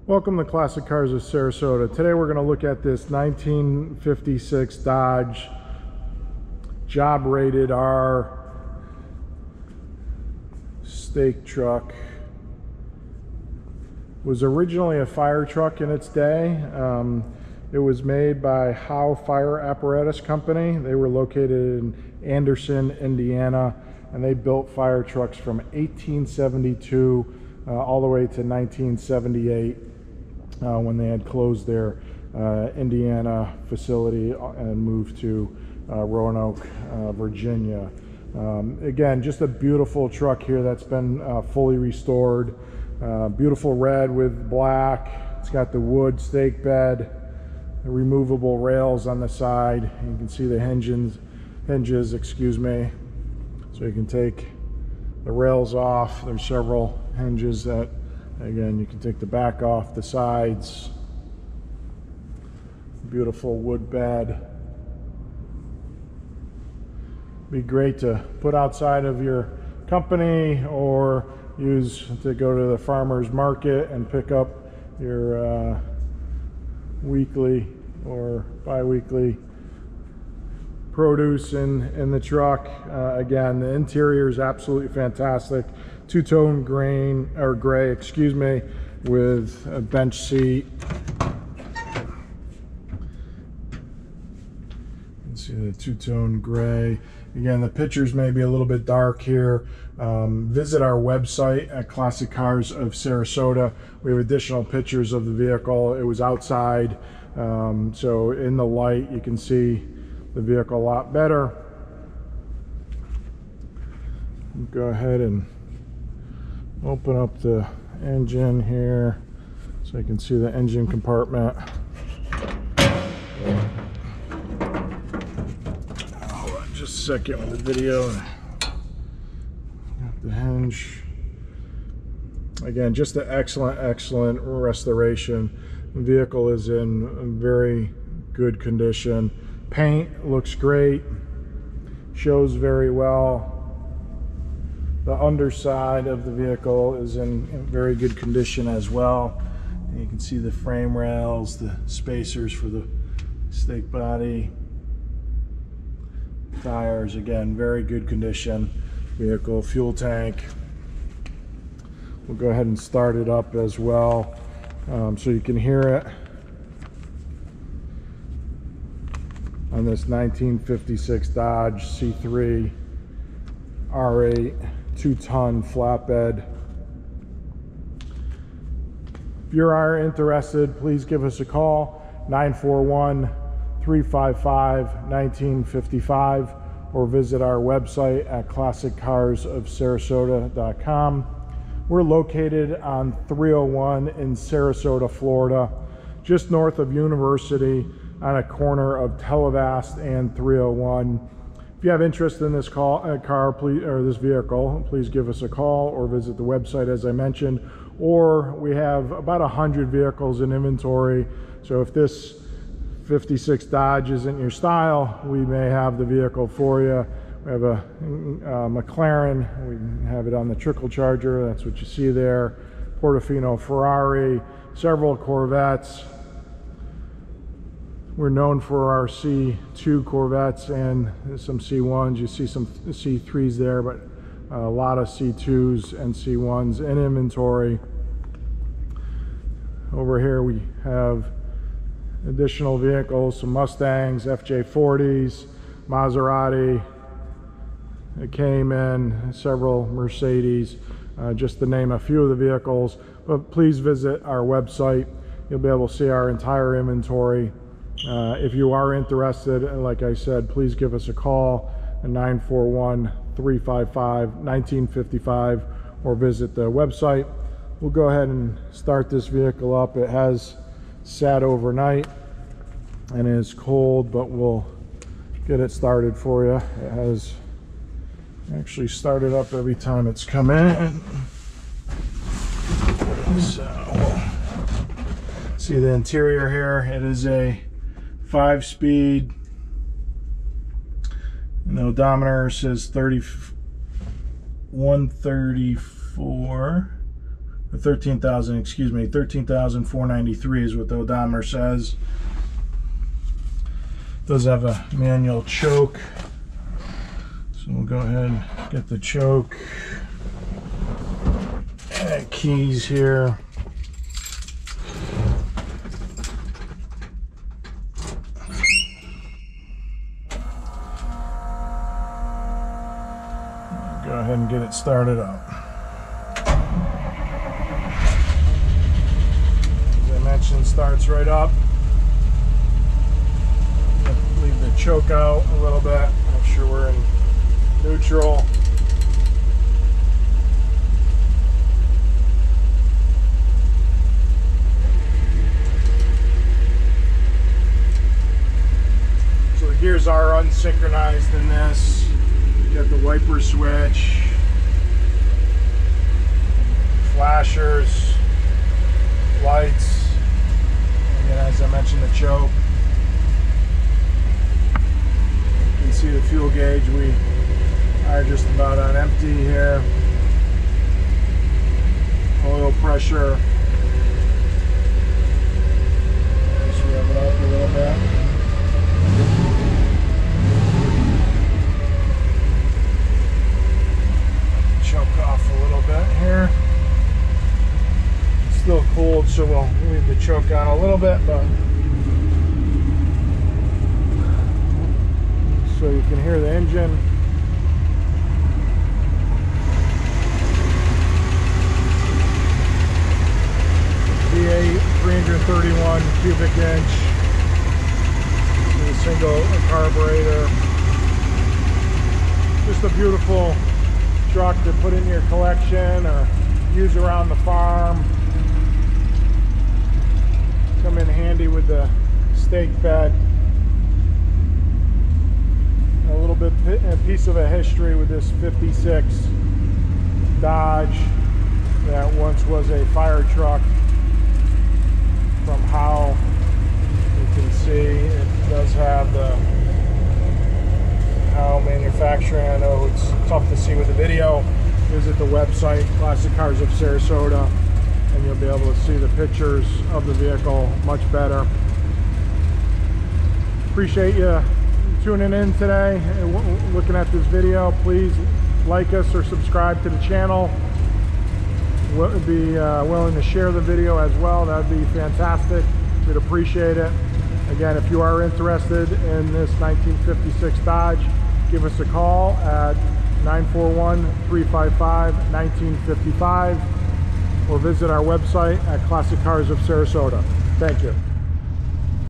Welcome to Classic Cars of Sarasota. Today we're going to look at this 1956 Dodge job rated R stake truck. It was originally a fire truck in its day. It was made by Howe Fire Apparatus Company. They were located in Anderson, Indiana, and they built fire trucks from 1872 all the way to 1978. When they had closed their Indiana facility and moved to Roanoke, Virginia. Again, just a beautiful truck here that's been fully restored. Beautiful red with black. It's got the wood stake bed, the removable rails on the side. You can see the hinges, excuse me. So you can take the rails off. There's several hinges that, again, you can take the back off, the sides. Beautiful wood bed. Be great to put outside of your company or use to go to the farmer's market and pick up your weekly or bi-weekly produce in the truck. Again, the interior is absolutely fantastic. Two-tone gray, excuse me, with a bench seat. You can see the two-tone gray. Again, the pictures may be a little bit dark here. Visit our website at Classic Cars of Sarasota. We have additional pictures of the vehicle. It was outside, so in the light you can see the vehicle a lot better. Go ahead and open up the engine here so you can see the engine compartment. Hold on just a second with the video. Got the hinge. Again, just an excellent restoration. The vehicle is in very good condition. Paint looks great, shows very well. The underside of the vehicle is in very good condition as well. And you can see the frame rails, the spacers for the stake body. Tires, again, very good condition. Vehicle, fuel tank. We'll go ahead and start it up as well so you can hear it. On this 1956 Dodge C3-R8 2-ton flatbed. If you are interested, please give us a call, 941-355-1955, or visit our website at classiccarsofsarasota.com. We're located on 301 in Sarasota, Florida, just north of University, on a corner of Televast and 301. If you have interest in this this vehicle, please give us a call or visit the website as I mentioned. Or we have about 100 vehicles in inventory. So if this 56 Dodge isn't your style, we may have the vehicle for you. We have a McLaren. We have it on the trickle charger. That's what you see there. Portofino Ferrari, several Corvettes. We're known for our C2 Corvettes and some C1s. You see some C3s there, but a lot of C2s and C1s in inventory. Over here we have additional vehicles, some Mustangs, FJ40s, Maserati, a Cayman, several Mercedes, just to name a few of the vehicles. But please visit our website. You'll be able to see our entire inventory. If you are interested, like I said, please give us a call at 941-355-1955 or visit the website. We'll go ahead and start this vehicle up. It has sat overnight and is cold, but we'll get it started for you. It has actually started up every time it's come in. So, see the interior here. It is a 5-speed, and the odometer says 134. 13,000, excuse me, 13,493 is what the odometer says. Does have a manual choke, so we'll go ahead and get the choke and keys here. Go ahead and get it started up. As I mentioned, starts right up. Leave the choke out a little bit, make sure we're in neutral. So the gears are unsynchronized in this. Got the wiper switch, flashers, lights, and then as I mentioned, the choke. You can see the fuel gauge, we are just about on empty here. Oil pressure, just rev it up a little bit. Choke off a little bit here. It's still cold, so we'll leave the choke on a little bit, but so you can hear the engine. V8, 331 cubic inch, with a single carburetor. Just a beautiful truck to put in your collection or use around the farm. Come in handy with the stake bed. A little bit, a piece of a history with this 56 Dodge that once was a fire truck. From how you can see, it does have the how manufacturing. I know it's tough to see with the video. Visit the website, Classic Cars of Sarasota, and you'll be able to see the pictures of the vehicle much better. Appreciate you tuning in today and looking at this video. Please like us or subscribe to the channel. We'll be willing to share the video as well. That would be fantastic. We'd appreciate it. Again, if you are interested in this 1956 Dodge, give us a call at 941-355-1955 or visit our website at Classic Cars of Sarasota. Thank you.